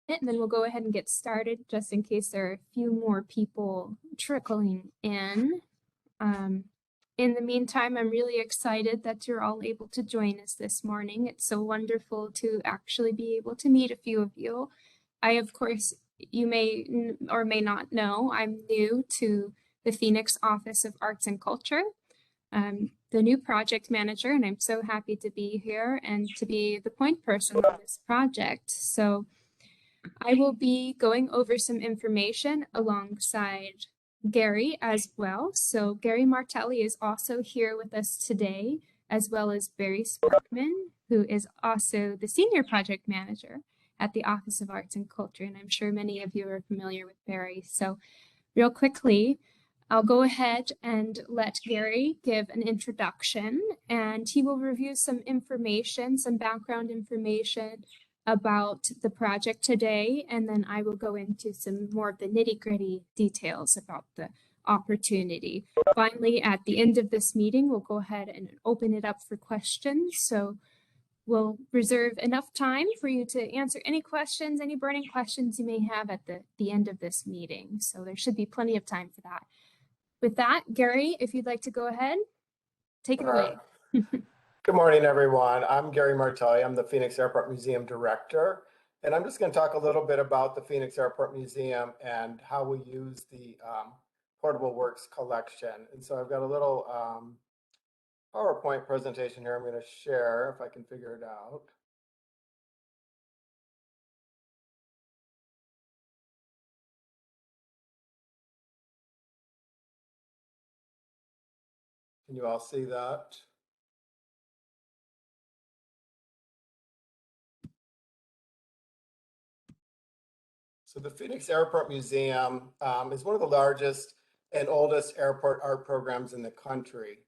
and then we'll go ahead and get started just in case there are a few more people trickling in. In the meantime, I'm really excited that you're all able to join us this morning. It's so wonderful to actually be able to meet a few of you. Of course, you may or may not know, I'm new to the Phoenix Office of Arts and Culture. I'm the new project manager, and I'm so happy to be here and to be the point person on this project. So I will be going over some information alongside Gary as well. So Gary Martelli is also here with us today, as well as Barry Sparkman, who is also the senior project manager at the Office of Arts and Culture. And I'm sure many of you are familiar with Barry. So real quickly, I'll go ahead and let Gary give an introduction, and he will review some information, some background information about the project today, and then I will go into some more of the nitty-gritty details about the opportunity. Finally, at the end of this meeting, we'll go ahead and open it up for questions. So we'll reserve enough time for you to answer any questions, any burning questions you may have at the end of this meeting. So there should be plenty of time for that. With that, Gary, if you'd like to go ahead, take it away. Good morning, everyone. I'm Gary Martelli. I'm the Phoenix Airport Museum Director, and I'm just going to talk a little bit about the Phoenix Airport Museum and how we use the Portable Works collection. And so I've got a little PowerPoint presentation here I'm going to share if I can figure it out. Can you all see that? So the Phoenix Airport Museum is one of the largest and oldest airport art programs in the country.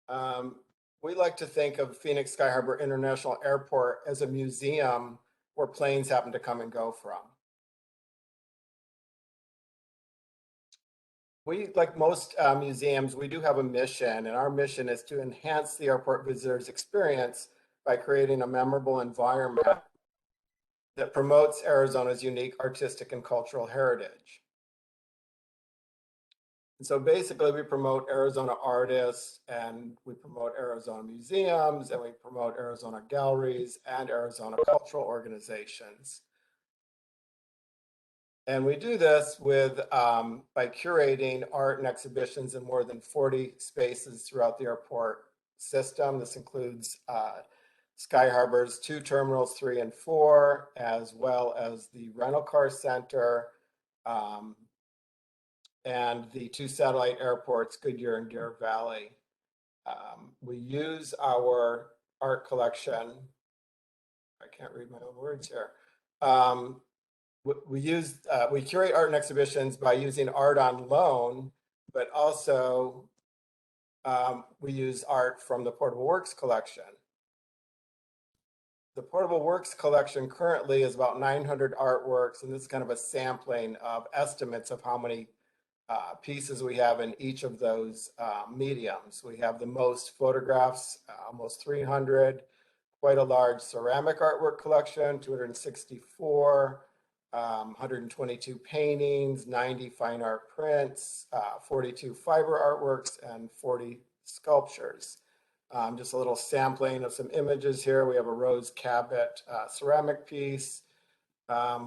We like to think of Phoenix Sky Harbor International Airport as a museum where planes happen to come and go from. We, like most museums, we do have a mission, and our mission is to enhance the airport visitors' experience by creating a memorable environment that promotes Arizona's unique artistic and cultural heritage. And so basically we promote Arizona artists, and we promote Arizona museums, and we promote Arizona galleries and Arizona cultural organizations. And we do this with by curating art and exhibitions in more than 40 spaces throughout the airport system. This includes Sky Harbor's 2 terminals, 3 and 4, as well as the rental car center and the 2 satellite airports, Goodyear and Deer Valley. We use our art collection. I can't read my own words here. We curate art and exhibitions by using art on loan, but also we use art from the Portable Works collection. The Portable Works collection currently is about 900 artworks, and this is kind of a sampling of estimates of how many pieces we have in each of those mediums. We have the most photographs, almost 300, quite a large ceramic artwork collection, 264, 122 paintings, 90 fine art prints, 42 fiber artworks, and 40 sculptures. Just a little sampling of some images here. We have a Rose Cabot ceramic piece.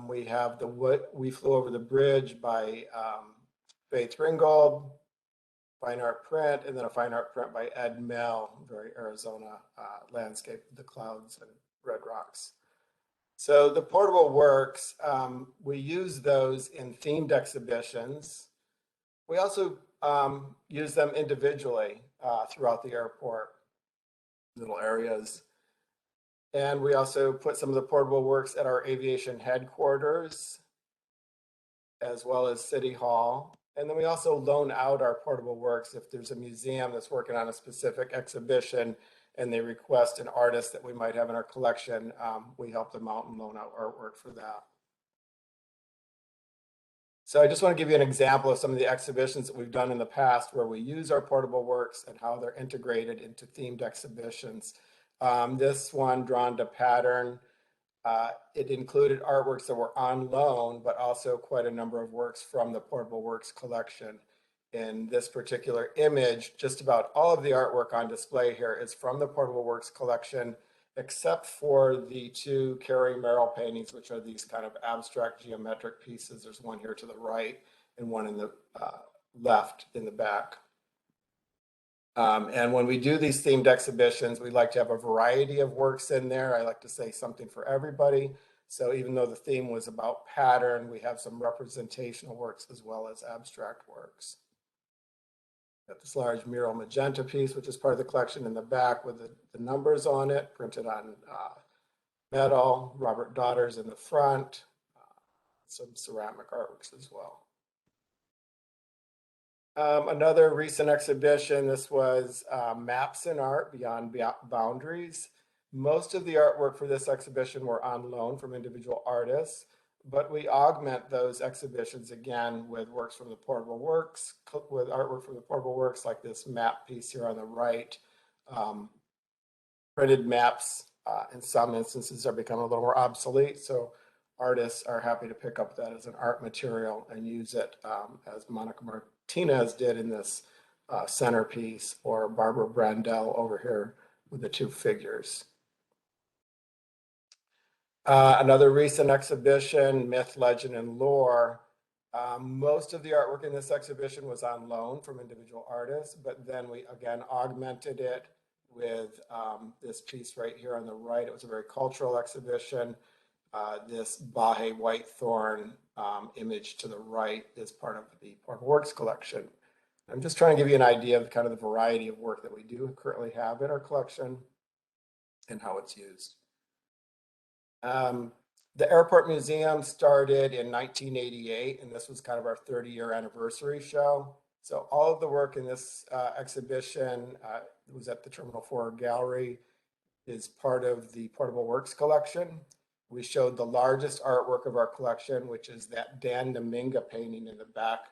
We have the We Flew Over the Bridge by Faith Ringgold, fine art print, and then a fine art print by Ed Mill, very Arizona landscape, the clouds and red rocks. So the Portable Works, we use those in themed exhibitions. We also use them individually throughout the airport, little areas. And we also put some of the Portable Works at our aviation headquarters, as well as City Hall. And then we also loan out our Portable Works if there's a museum that's working on a specific exhibition and they request an artist that we might have in our collection, we help them out and loan out artwork for that. So I just want to give you an example of some of the exhibitions that we've done in the past where we use our Portable Works and how they're integrated into themed exhibitions. This one, Drawn to Pattern, It included artworks that were on loan, but also quite a number of works from the Portable Works collection. In this particular image, just about all of the artwork on display here is from the Portable Works collection, except for the two Carrie Merrill paintings, which are these kind of abstract geometric pieces. There's one here to the right and one in the left in the back. And when we do these themed exhibitions, we like to have a variety of works in there. I like to say something for everybody. So even though the theme was about pattern, we have some representational works as well as abstract works. Got this large mural magenta piece, which is part of the collection in the back with the numbers on it, printed on metal. Robert Daughters in the front, some ceramic artworks as well. Another recent exhibition, this was Maps in Art Beyond Boundaries. Most of the artwork for this exhibition were on loan from individual artists, but we augment those exhibitions again with works from the Portable Works, with artwork from the Portable Works, like this map piece here on the right. Printed maps in some instances are becoming a little more obsolete, so artists are happy to pick up that as an art material and use it, as Monica Martinez did in this centerpiece, or Barbara Brandel over here with the two figures. Another recent exhibition, Myth, Legend, and Lore. Most of the artwork in this exhibition was on loan from individual artists, but then we again augmented it with this piece right here on the right. It was a very cultural exhibition. This Bahe Whitethorn image to the right is part of the Portable Works collection. I'm just trying to give you an idea of kind of the variety of work that we do currently have in our collection and how it's used. The Airport Museum started in 1988, and this was kind of our 30-year anniversary show. So all of the work in this exhibition was at the Terminal 4 Gallery, is part of the Portable Works collection. We showed the largest artwork of our collection, which is that Dan Dominga painting in the back,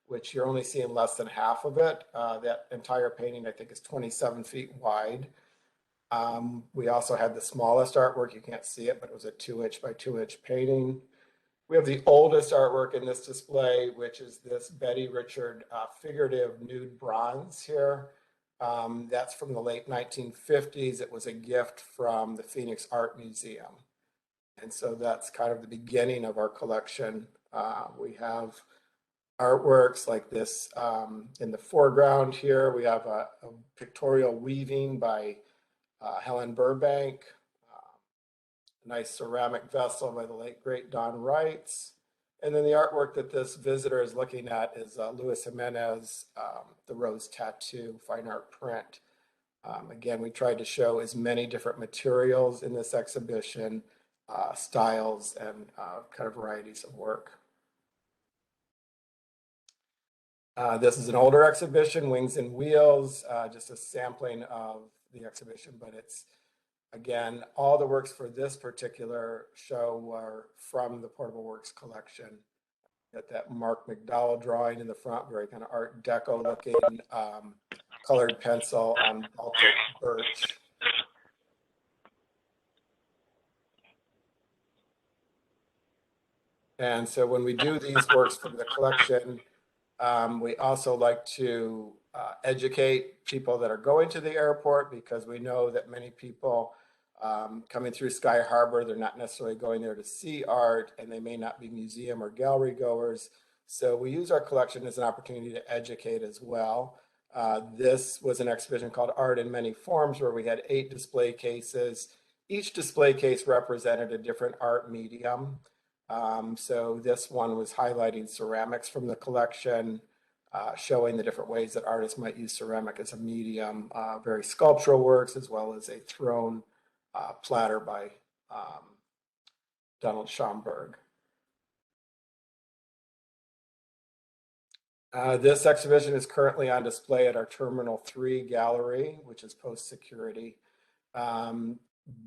which you're only seeing less than half of it. That entire painting, I think, is 27 feet wide. We also had the smallest artwork. You can't see it, but it was a 2-inch by 2-inch painting. We have the oldest artwork in this display, which is this Betty Richard figurative nude bronze here. That's from the late 1950s. It was a gift from the Phoenix Art Museum. And so that's kind of the beginning of our collection. We have artworks like this in the foreground here. We have a pictorial weaving by Helen Burbank, a nice ceramic vessel by the late great Don Wrights. And then the artwork that this visitor is looking at is Luis Jimenez, the Rose Tattoo fine art print. Again, we tried to show as many different materials in this exhibition, styles, and kind of varieties of work. This is an older exhibition, Wings and Wheels, just a sampling of the exhibition, but it's, again, all the works for this particular show were from the Portable Works collection. Got that Mark McDowell drawing in the front, very kind of Art Deco looking, colored pencil on Baltic birch. And so when we do these works from the collection, we also like to educate people that are going to the airport, because we know that many people coming through Sky Harbor, they're not necessarily going there to see art, and they may not be museum or gallery goers. So we use our collection as an opportunity to educate as well. This was an exhibition called Art in Many Forms, where we had 8 display cases. Each display case represented a different art medium. So this one was highlighting ceramics from the collection, showing the different ways that artists might use ceramic as a medium, very sculptural works, as well as a throne platter by Donald Schomburg. This exhibition is currently on display at our Terminal 3 gallery, which is post-security.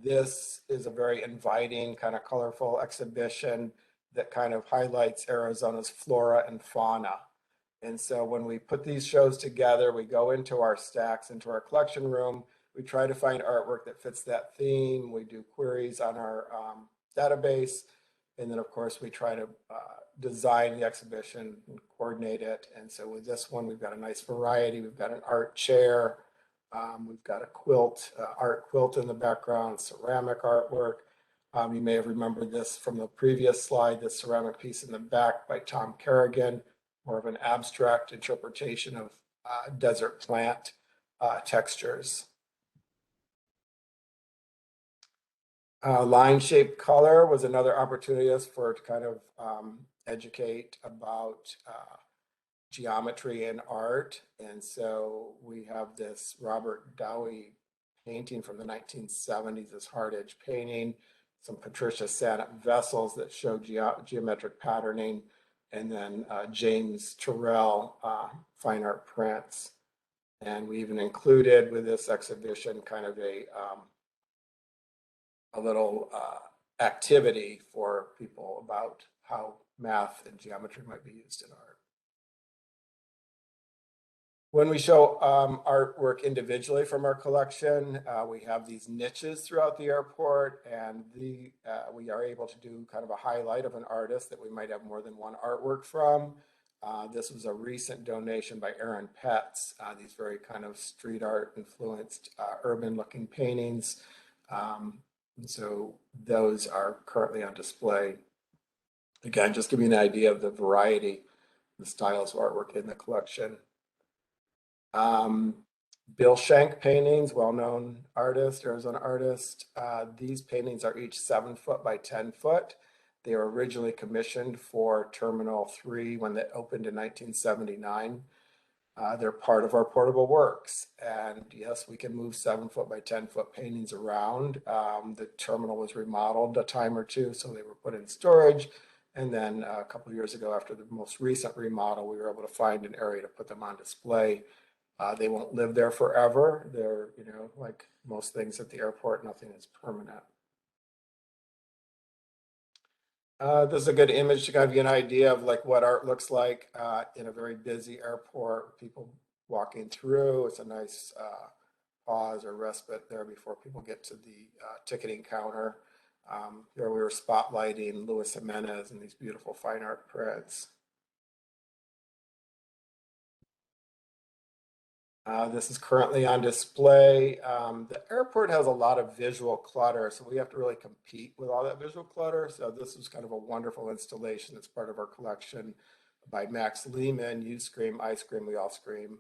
This is a very inviting, kind of colorful exhibition that kind of highlights Arizona's flora and fauna. And so when we put these shows together, we go into our stacks, into our collection room. We try to find artwork that fits that theme. We do queries on our database. And then, of course, we try to design the exhibition and coordinate it. And so with this one, we've got a nice variety. We've got an art chair. We've got a quilt, art quilt in the background, ceramic artwork. You may have remembered this from the previous slide, this ceramic piece in the back by Tom Kerrigan, more of an abstract interpretation of desert plant textures. Line shaped color was another opportunity for to kind of educate about geometry and art. And so we have this Robert Dowie painting from the 1970s, this hard edge painting, some Patricia Sanet vessels that show geometric patterning, and then James Terrell fine art prints. And we even included with this exhibition kind of a little activity for people about how math and geometry might be used in art. When we show artwork individually from our collection, we have these niches throughout the airport, and we are able to do kind of a highlight of an artist that we might have more than one artwork from. This was a recent donation by Aaron Petz, these very kind of street art influenced urban looking paintings. And so those are currently on display. Again, just give you an idea of the variety, the styles of artwork in the collection. Bill Schenk paintings, well-known artist, Arizona artist. These paintings are each 7 foot by 10 foot. They were originally commissioned for Terminal 3 when they opened in 1979. They're part of our portable works. And yes, we can move 7 foot by 10 foot paintings around. The terminal was remodeled a time or two, so they were put in storage. And then a couple of years ago, after the most recent remodel, we were able to find an area to put them on display. They won't live there forever. They're, you know, like most things at the airport, nothing is permanent. This is a good image to kind of get an idea of like what art looks like in a very busy airport, people walking through. It's a nice pause or respite there before people get to the ticketing counter. Here we were spotlighting Luis Jimenez and these beautiful fine art prints. This is currently on display. The airport has a lot of visual clutter, so we have to really compete with all that visual clutter. So this is kind of a wonderful installation that's part of our collection by Max Lehman. You scream, I scream, we all scream.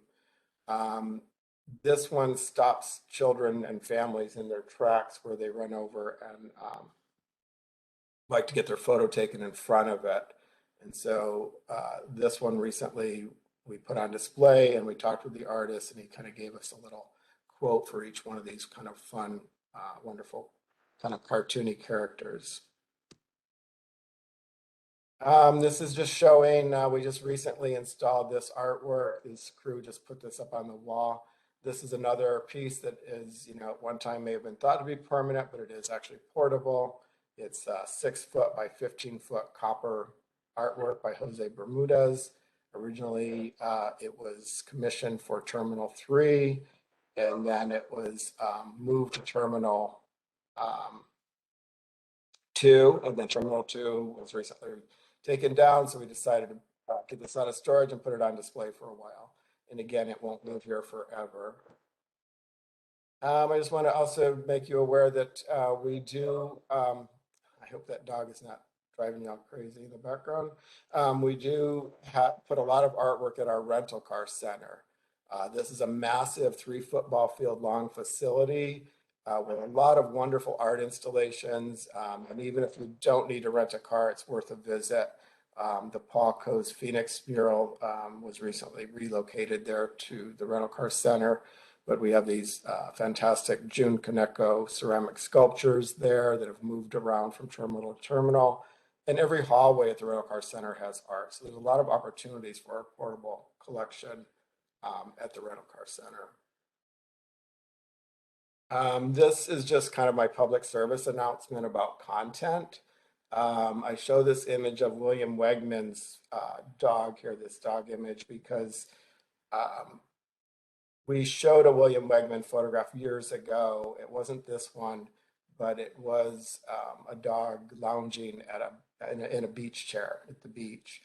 This one stops children and families in their tracks where they run over and like to get their photo taken in front of it. And so this one recently we put on display, and we talked with the artist, and he kind of gave us a little quote for each one of these kind of fun, wonderful, kind of cartoony characters. This is just showing, we just recently installed this artwork. This crew just put this up on the wall. This is another piece that is, you know, at one time may have been thought to be permanent, but it is actually portable. It's 6 foot by 15 foot copper artwork by Jose Bermudez. Originally, it was commissioned for Terminal 3, and then it was moved to Terminal 2, and then Terminal 2 was recently taken down, so we decided to get this out of storage and put it on display for a while. And again, it won't live here forever. I just want to also make you aware that we do, I hope that dog is not driving you all crazy in the background. We do put a lot of artwork at our rental car center. This is a massive 3 football field long facility with a lot of wonderful art installations. And even if you don't need to rent a car, it's worth a visit. The Paul Coe's Phoenix mural was recently relocated there to the rental car center. But we have these fantastic June Kaneko ceramic sculptures there that have moved around from terminal to terminal. And every hallway at the rental car center has art. So there's a lot of opportunities for our portable collection at the rental car center. This is just kind of my public service announcement about content. I show this image of William Wegman's dog here, this dog image, because we showed a William Wegman photograph years ago. It wasn't this one, but it was a dog lounging in a beach chair at the beach.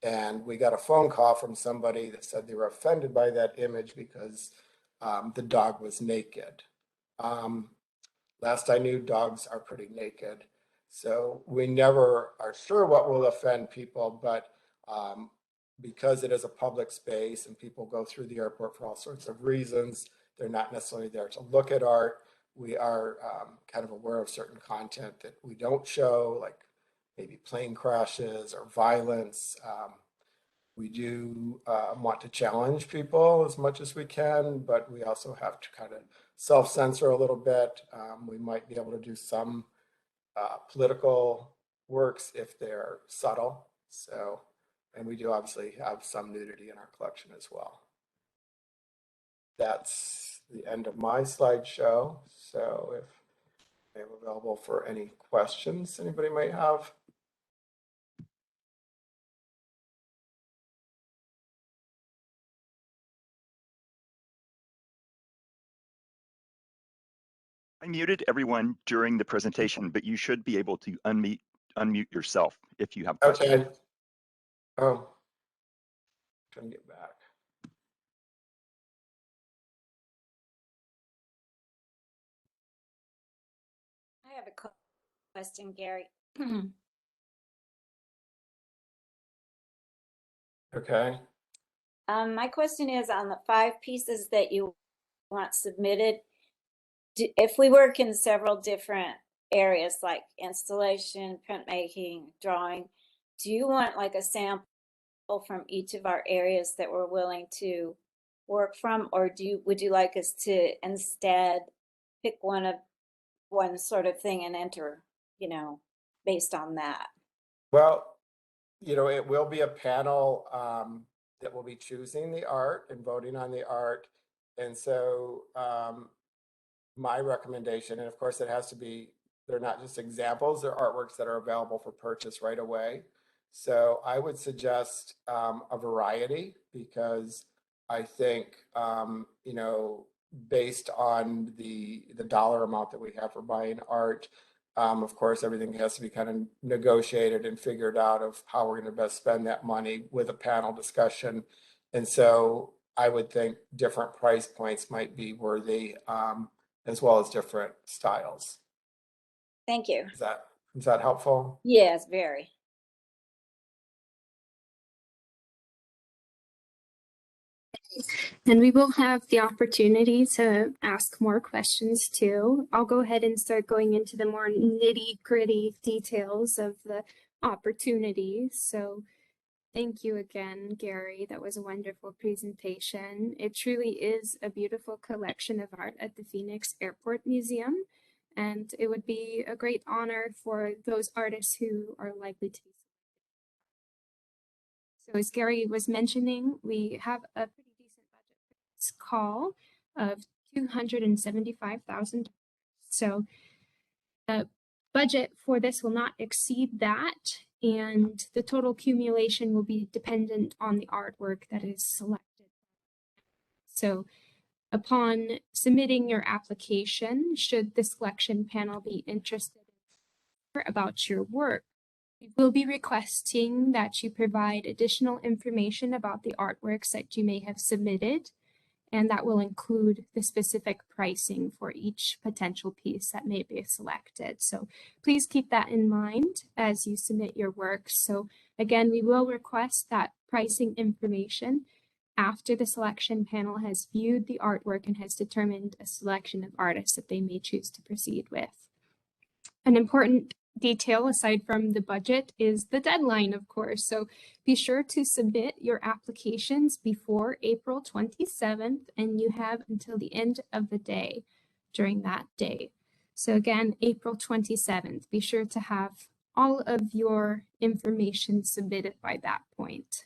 And we got a phone call from somebody that said they were offended by that image because the dog was naked. Last I knew, dogs are pretty naked. So we never are sure what will offend people, but because it is a public space and people go through the airport for all sorts of reasons, they're not necessarily there to look at art. We are kind of aware of certain content that we don't show, like maybe plane crashes or violence. We do want to challenge people as much as we can, but we also have to kind of self-censor a little bit. We might be able to do some political works if they're subtle. So, and we do obviously have some nudity in our collection as well. That's the end of my slideshow. So if I'm available for any questions anybody might have. I muted everyone during the presentation, but you should be able to unmute yourself if you have questions. Okay. Oh, trying to get back. I have a question, Gary. Okay. My question is on the 5 pieces that you want submitted. If we work in several different areas like installation, printmaking, drawing, do you want like a sample from each of our areas that we're willing to work from, or would you like us to instead pick one sort of thing and enter, based on that? Well, it will be a panel that will be choosing the art and voting on the art. And so my recommendation, and of course it has to be, they're not just examples, they're artworks that are available for purchase right away. So I would suggest a variety, because I think, based on the dollar amount that we have for buying art, of course, everything has to be kind of negotiated and figured out of how we're going to best spend that money with a panel discussion. And so I would think different price points might be worthy, as well as different styles. Thank you. Is that helpful? Yes, very. And we will have the opportunity to ask more questions too. I'll go ahead and start going into the more nitty-gritty details of the opportunity. So thank you again, Gary. That was a wonderful presentation. It truly is a beautiful collection of art at the Phoenix Airport Museum, and it would be a great honor for those artists who are likely to be. So as Gary was mentioning, we have a pretty decent budget for this call of $275,000. So the budget for this will not exceed that, and the total accumulation will be dependent on the artwork that is selected. So upon submitting your application, should the selection panel be interested about your work, we will be requesting that you provide additional information about the artworks that you may have submitted, and that will include the specific pricing for each potential piece that may be selected. So please keep that in mind as you submit your work. So again, we will request that pricing information after the selection panel has viewed the artwork and has determined a selection of artists that they may choose to proceed with. An important detail aside from the budget is the deadline, of course. So be sure to submit your applications before April 27th, and you have until the end of the day during that day. So again, April 27th, be sure to have all of your information submitted by that point.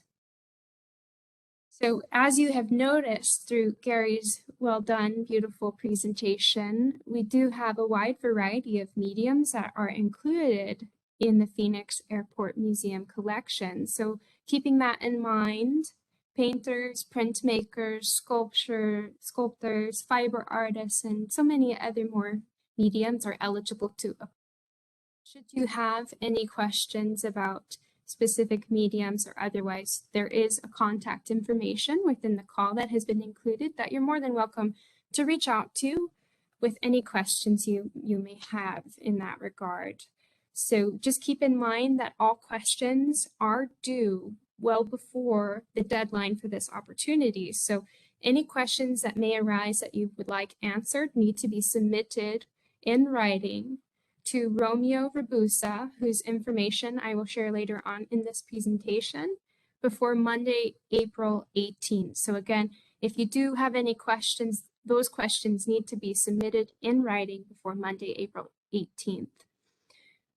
So as you have noticed through Gary's well done, beautiful presentation, we do have a wide variety of mediums that are included in the Phoenix Airport Museum collection. So keeping that in mind, painters, printmakers, sculptors, fiber artists, and so many other more mediums are eligible to apply. Should you have any questions about specific mediums or otherwise, there is a contact information within the call that has been included that you're more than welcome to reach out to with any questions you may have in that regard. So just keep in mind that all questions are due well before the deadline for this opportunity. So any questions that may arise that you would like answered need to be submitted in writing to Romeo Rabusa, whose information I will share later on in this presentation, before Monday, April 18th. So again, if you do have any questions, those questions need to be submitted in writing before Monday, April 18th.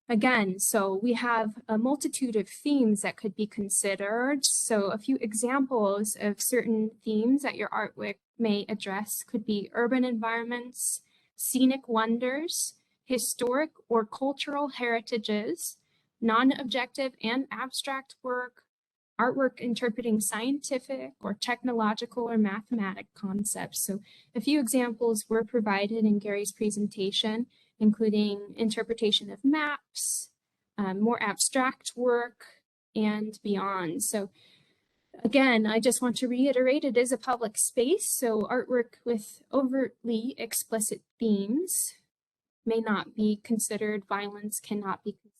Again, so we have a multitude of themes that could be considered. So a few examples of certain themes that your artwork may address could be urban environments, scenic wonders, historic or cultural heritages, non-objective and abstract work, artwork interpreting scientific or technological or mathematic concepts. So a few examples were provided in Gary's presentation, including interpretation of maps, more abstract work, and beyond. So again, I just want to reiterate, it is a public space, so artwork with overtly explicit themes may not be considered, violence cannot be considered.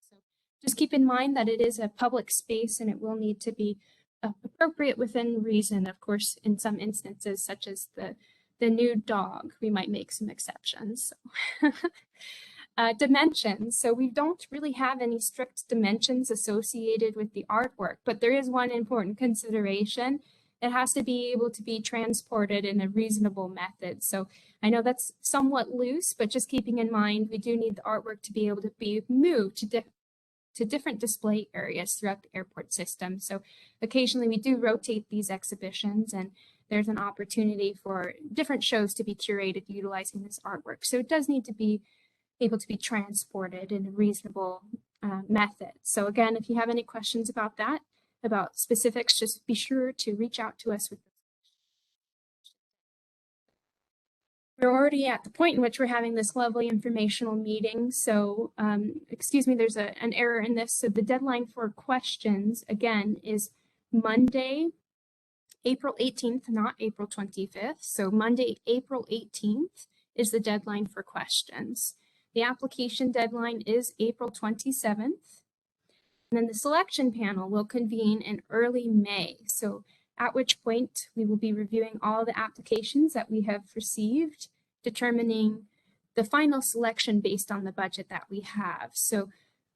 So just keep in mind that it is a public space and it will need to be appropriate within reason. Of course, in some instances, such as the nude dog, we might make some exceptions. So. Dimensions. So we don't really have any strict dimensions associated with the artwork, but there is one important consideration. It has to be able to be transported in a reasonable method. So I know that's somewhat loose, but just keeping in mind, we do need the artwork to be able to be moved to different display areas throughout the airport system. So occasionally we do rotate these exhibitions, and there's an opportunity for different shows to be curated utilizing this artwork. So it does need to be able to be transported in a reasonable method. So again, if you have any questions about that, about specifics, just be sure to reach out to us with those. We're already at the point in which we're having this lovely informational meeting. So, excuse me, there's an error in this. So the deadline for questions, again, is Monday, April 18th, not April 25th. So Monday, April 18th is the deadline for questions. The application deadline is April 27th. And then the selection panel will convene in early May. So at which point we will be reviewing all the applications that we have received, determining the final selection based on the budget that we have. So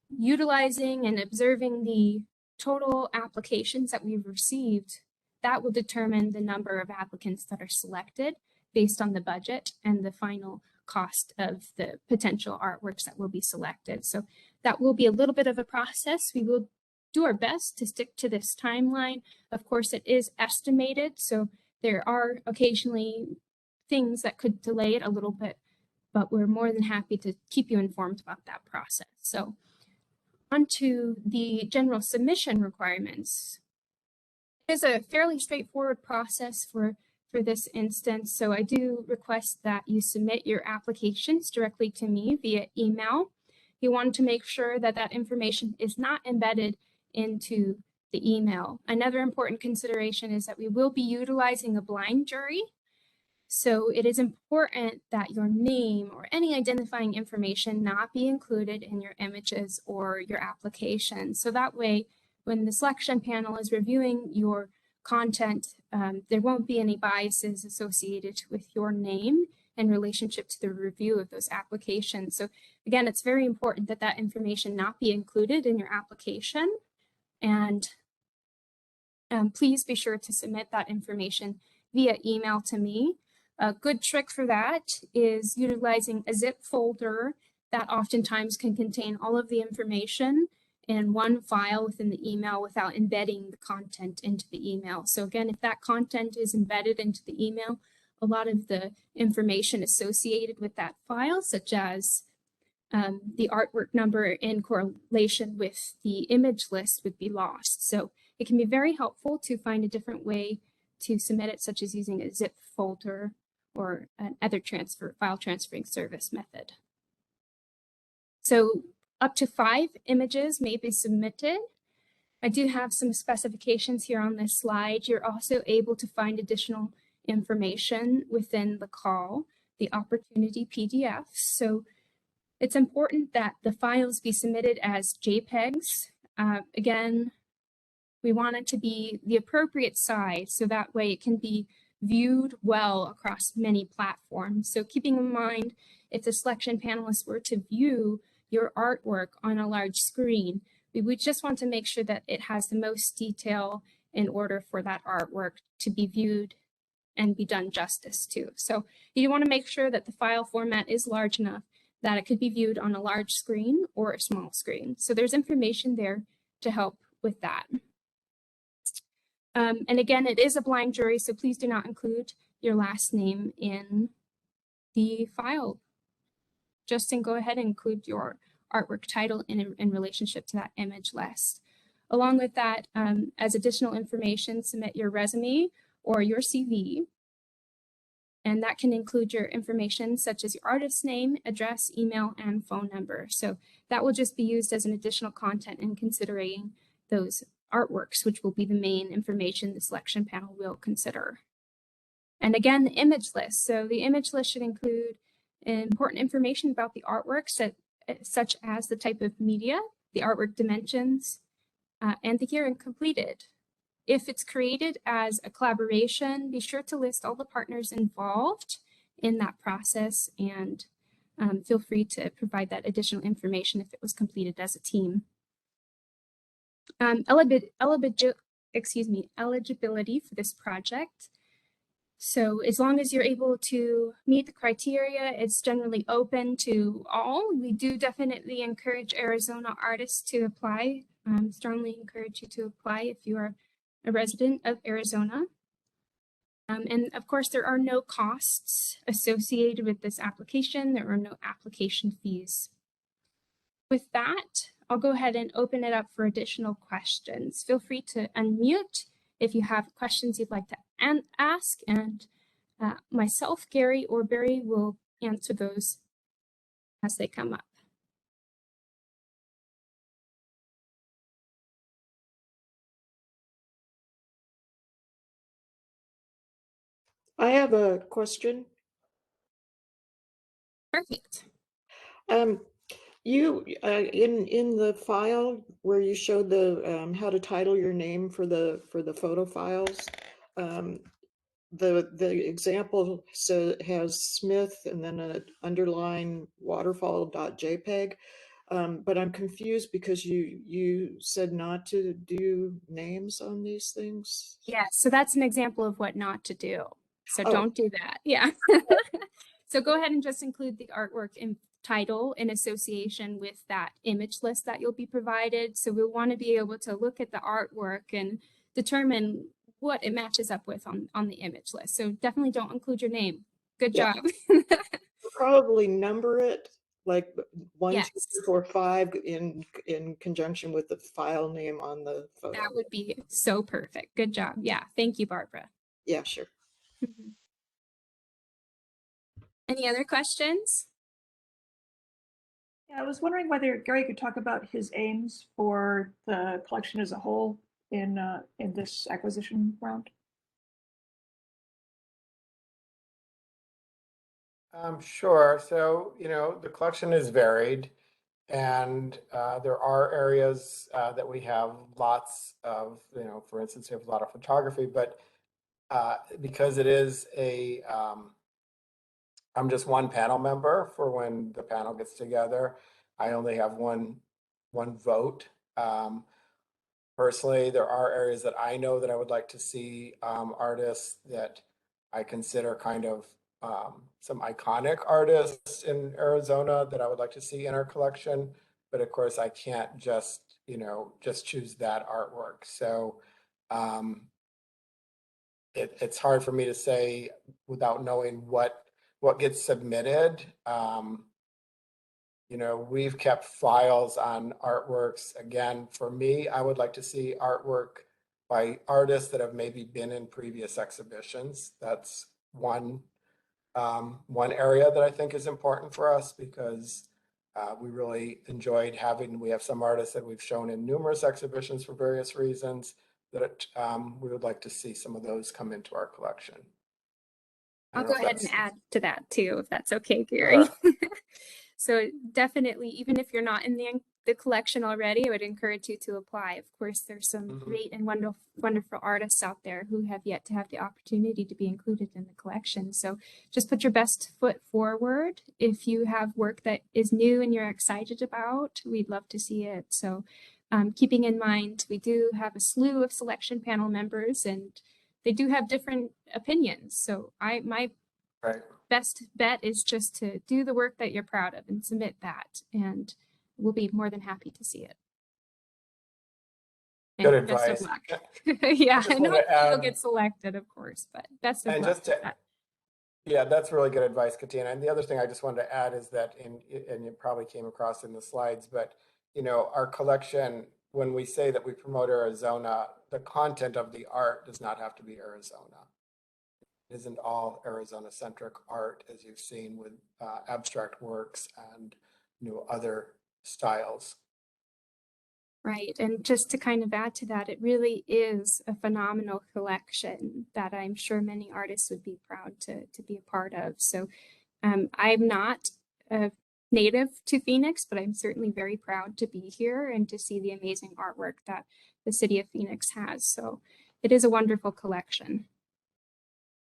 utilizing and observing the total applications that we've received, that will determine the number of applicants that are selected based on the budget and the final cost of the potential artworks that will be selected. So that will be a little bit of a process. We will do our best to stick to this timeline. Of course, it is estimated, so there are occasionally things that could delay it a little bit, but we're more than happy to keep you informed about that process. So on to the general submission requirements. It is a fairly straightforward process for this instance, so I do request that you submit your applications directly to me via email. You want to make sure that that information is not embedded into the email. Another important consideration is that we will be utilizing a blind jury. So it is important that your name or any identifying information not be included in your images or your application. So that way, when the selection panel is reviewing your content, there won't be any biases associated with your name in relationship to the review of those applications. So again, it's very important that that information not be included in your application. And please be sure to submit that information via email to me. A good trick for that is utilizing a zip folder that oftentimes can contain all of the information in one file within the email without embedding the content into the email. So again, if that content is embedded into the email, a lot of the information associated with that file, such as the artwork number in correlation with the image list, would be lost. So it can be very helpful to find a different way to submit it, such as using a zip folder or another file transferring service method. So up to 5 images may be submitted. I do have some specifications here on this slide. You're also able to find additional information within the call, the opportunity PDFs. So it's important that the files be submitted as JPEGs. Again, we want it to be the appropriate size so that way it can be viewed well across many platforms. So keeping in mind, if the selection panelists were to view your artwork on a large screen, we would just want to make sure that it has the most detail in order for that artwork to be viewed and be done justice to. So you want to make sure that the file format is large enough that it could be viewed on a large screen or a small screen. So there's information there to help with that. And again, it is a blind jury, so please do not include your last name in the file. Justin, go ahead and include your artwork title in relationship to that image list. Along with that, as additional information, submit your resume or your CV. And that can include your information such as your artist's name, address, email, and phone number. So that will just be used as an additional content in considering those artworks, which will be the main information the selection panel will consider. And again, the image list. So the image list should include important information about the artworks, such as the type of media, the artwork dimensions, and the year and completed. If it's created as a collaboration, be sure to list all the partners involved in that process, and feel free to provide that additional information if it was completed as a team. Eligibility for this project. So as long as you're able to meet the criteria, it's generally open to all. We do definitely encourage Arizona artists to apply. Strongly encourage you to apply if you are a resident of Arizona. And of course, there are no costs associated with this application. There are no application fees. With that, I'll go ahead and open it up for additional questions. Feel free to unmute if you have questions you'd like to ask, and myself, Gary, or Barry will answer those as they come up. I have a question. Perfect. You in the file where you showed the how to title your name for the photo files, the example has Smith and then an underline waterfall.jpg, but I'm confused because you said not to do names on these things. Yeah, so that's an example of what not to do. So Oh. don't do that. Yeah. So go ahead and just include the artwork in title in association with that image list that you'll be provided. So we'll want to be able to look at the artwork and determine what it matches up with on the image list. So definitely don't include your name. Good job. Probably number it like 1, Yes. 2, 3, 4, 5 in conjunction with the file name on the photo. That would be so perfect. Good job. Yeah. Thank you, Barbara. Yeah, sure. Any other questions? Yeah, I was wondering whether Gary could talk about his aims for the collection as a whole in this acquisition round. Sure. So, the collection is varied, and there are areas that we have lots of, for instance, we have a lot of photography, but because it is I'm just one panel member for when the panel gets together. I only have one vote. Personally, there are areas that I know that I would like to see artists that I consider kind of some iconic artists in Arizona that I would like to see in our collection. But of course, I can't just choose that artwork. So it's hard for me to say without knowing what gets submitted. We've kept files on artworks. Again, for me, I would like to see artwork by artists that have maybe been in previous exhibitions. That's one one area that I think is important for us because we really enjoyed we have some artists that we've shown in numerous exhibitions for various reasons that we would like to see some of those come into our collection. I'll go ahead and add to that too, if that's okay, Sure. Gary. So definitely, even if you're not in the collection already, I would encourage you to apply. Of course, there's some Mhm. great and wonderful artists out there who have yet to have the opportunity to be included in the collection. So just put your best foot forward. If you have work that is new and you're excited about, we'd love to see it. So keeping in mind, we do have a slew of selection panel members and they do have different opinions. So my Right. best bet is just to do the work that you're proud of and submit that, and we'll be more than happy to see it. And Good best advice. of luck. Yeah, just and wanna hopefully you'll add- get selected, of course, but best of And luck. just to, yeah, that's really good advice, Katina. And the other thing I just wanted to add is that, and it probably came across in the slides, but our collection, when we say that we promote Arizona, the content of the art does not have to be Arizona. It isn't all Arizona-centric art, as you've seen with abstract works and other styles. Right, and just to kind of add to that, it really is a phenomenal collection that I'm sure many artists would be proud to be a part of. So I'm not a native to Phoenix, but I'm certainly very proud to be here and to see the amazing artwork that the city of Phoenix has. So it is a wonderful collection.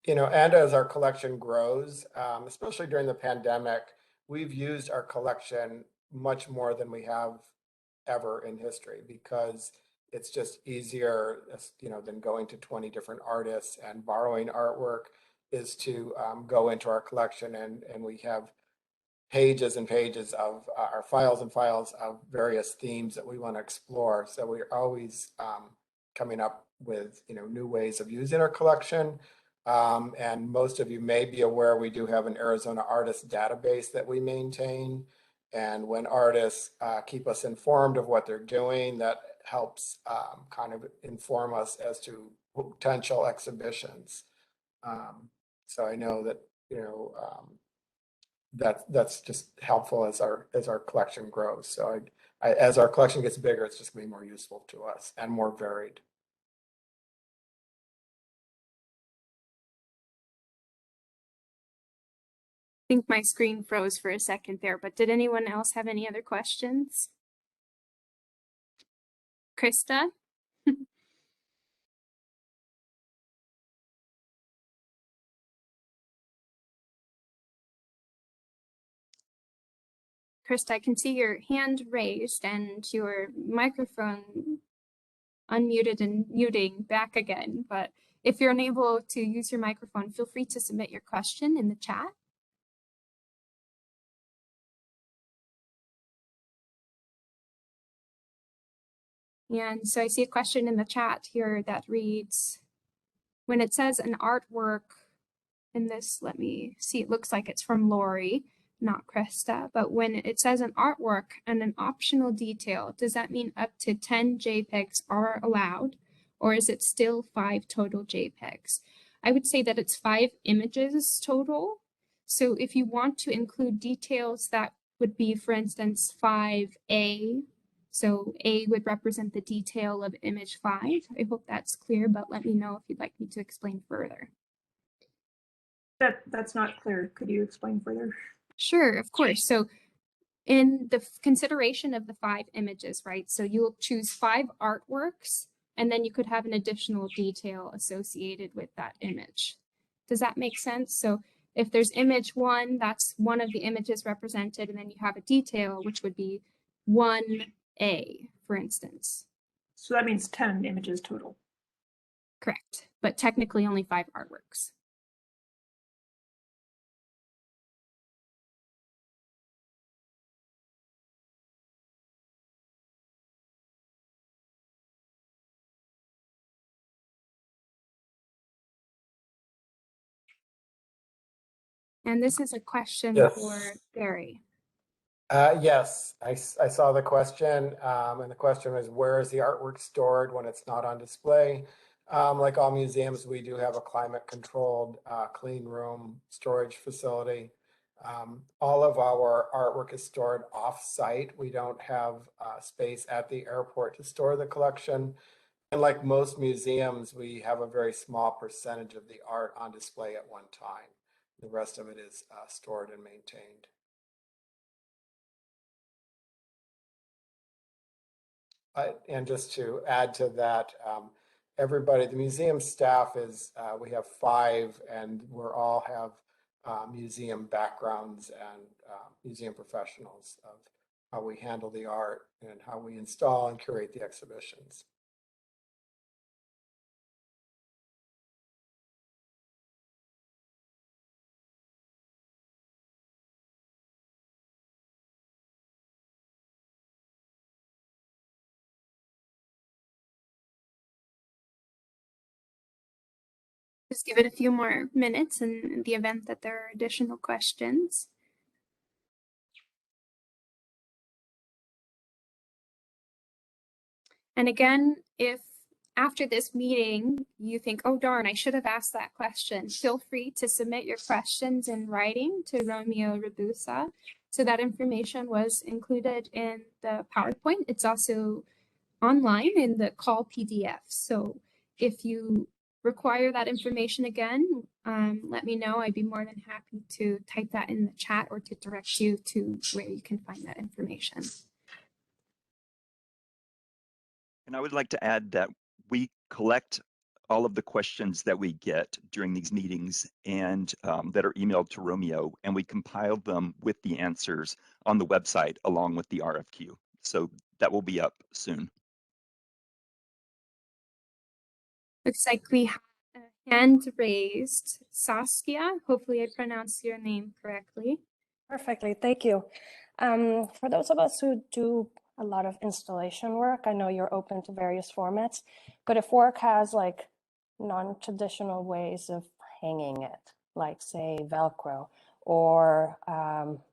And as our collection grows, especially during the pandemic, we've used our collection much more than we have ever in history because it's just easier, than going to 20 different artists and borrowing artwork is to go into our collection and we have pages and pages of our files and files of various themes that we want to explore. So we're always coming up with, new ways of using our collection. And most of you may be aware, we do have an Arizona artist database that we maintain. And when artists keep us informed of what they're doing, that helps kind of inform us as to potential exhibitions. So I know that, that's just helpful as our collection grows. So as our collection gets bigger, it's just gonna be more useful to us and more varied. I think my screen froze for a second there, but did anyone else have any other questions? Krista? Krista, I can see your hand raised and your microphone unmuted and muting back again, but if you're unable to use your microphone, feel free to submit your question in the chat. And so I see a question in the chat here that reads, when it says an artwork in this, let me see, it looks like it's from Lori, not Krista, but when it says an artwork and an optional detail, does that mean up to 10 JPEGs are allowed, or is it still 5 total JPEGs? I would say that it's 5 images total. So if you want to include details, that would be, for instance, 5A. So A would represent the detail of image 5. I hope that's clear, but let me know if you'd like me to explain further. That's not clear. Could you explain further? Sure, of course. So in the consideration of the 5 images, right? So you'll choose 5 artworks, and then you could have an additional detail associated with that image. Does that make sense? So if there's image 1, that's one of the images represented, and then you have a detail, which would be 1A, for instance. So that means 10 images total. Correct, but technically only 5 artworks. And this is a question Yes. for Gary. Yes, I saw the question, and the question was, where is the artwork stored when it's not on display? Like all museums, we do have a climate-controlled, clean room storage facility. All of our artwork is stored off-site. We don't have space at the airport to store the collection. And like most museums, we have a very small percentage of the art on display at one time. The rest of it is stored and maintained. And just to add to that, everybody, the museum staff is, we have 5, and we're all have museum backgrounds and museum professionals of how we handle the art and how we install and curate the exhibitions. Just give it a few more minutes in the event that there are additional questions. And again, if after this meeting you think, oh darn, I should have asked that question, feel free to submit your questions in writing to Romeo Rabusa. So that information was included in the PowerPoint. It's also online in the call PDF. So if you require that information again, let me know. I'd be more than happy to type that in the chat or to direct you to where you can find that information. And I would like to add that we collect all of the questions that we get during these meetings and that are emailed to Romeo, and we compile them with the answers on the website along with the RFQ. So that will be up soon. Looks like we have a hand raised. Saskia, hopefully I pronounced your name correctly. Perfectly, thank you. For those of us who do a lot of installation work, I know you're open to various formats, but if work has like non-traditional ways of hanging it, like say Velcro or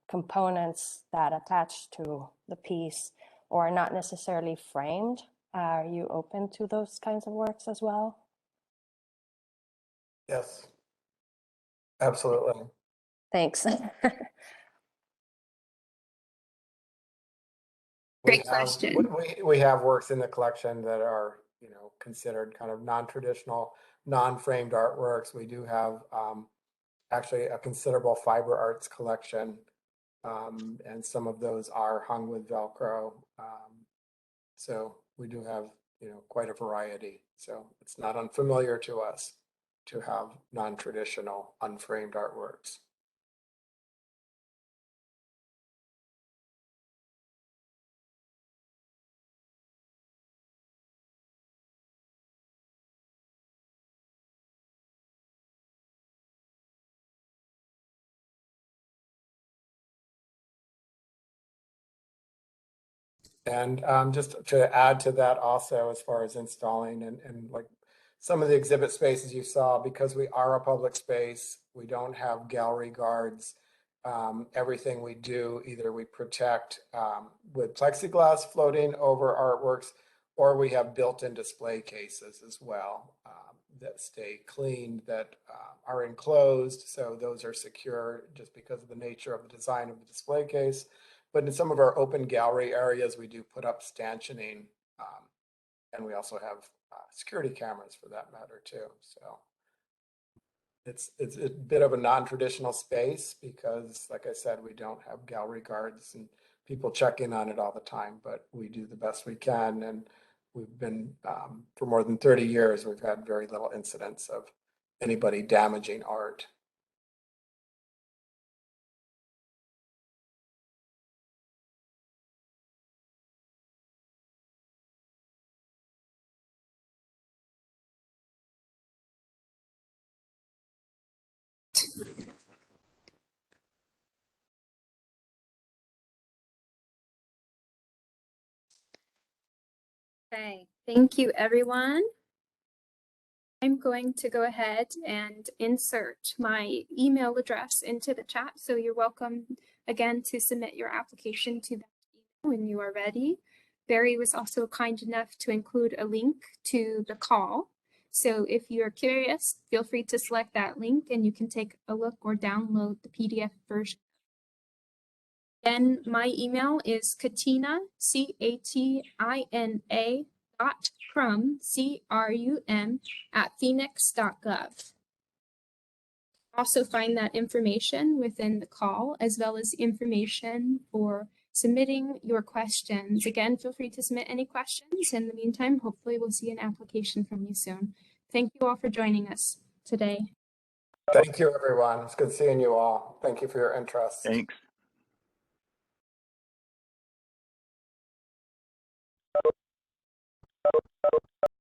components that attach to the piece or are not necessarily framed, are you open to those kinds of works as well? Yes, absolutely. Thanks. Great question. We have works in the collection that are, you know, considered kind of non-traditional, non-framed artworks. We do have actually a considerable fiber arts collection, and some of those are hung with Velcro. So we do have, you know, quite a variety. So it's not unfamiliar to us to have non-traditional, unframed artworks. And just to add to that also, as far as installing and like some of the exhibit spaces you saw, because we are a public space, we don't have gallery guards. Everything we do, either we protect with plexiglass floating over artworks, or we have built-in display cases as well that stay clean, that are enclosed. So those are secure just because of the nature of the design of the display case. But in some of our open gallery areas, we do put up stanchioning, and we also have security cameras for that matter too. So it's a bit of a non-traditional space because, like I said, we don't have gallery guards and people check in on it all the time, but we do the best we can. And we've been, for more than 30 years, we've had very little incidents of anybody damaging art. Okay, thank you everyone. I'm going to go ahead and insert my email address into the chat. So you're welcome again to submit your application to that email when you are ready. Barry was also kind enough to include a link to the call. So if you're curious, feel free to select that link and you can take a look or download the PDF version. Then my email is Katina, Katina .crum, CRUM @phoenix.gov. Also find that information within the call, as well as information for submitting your questions. Again, feel free to submit any questions. In the meantime, hopefully we'll see an application from you soon. Thank you all for joining us today. Thank you, everyone. It's good seeing you all. Thank you for your interest. Thanks.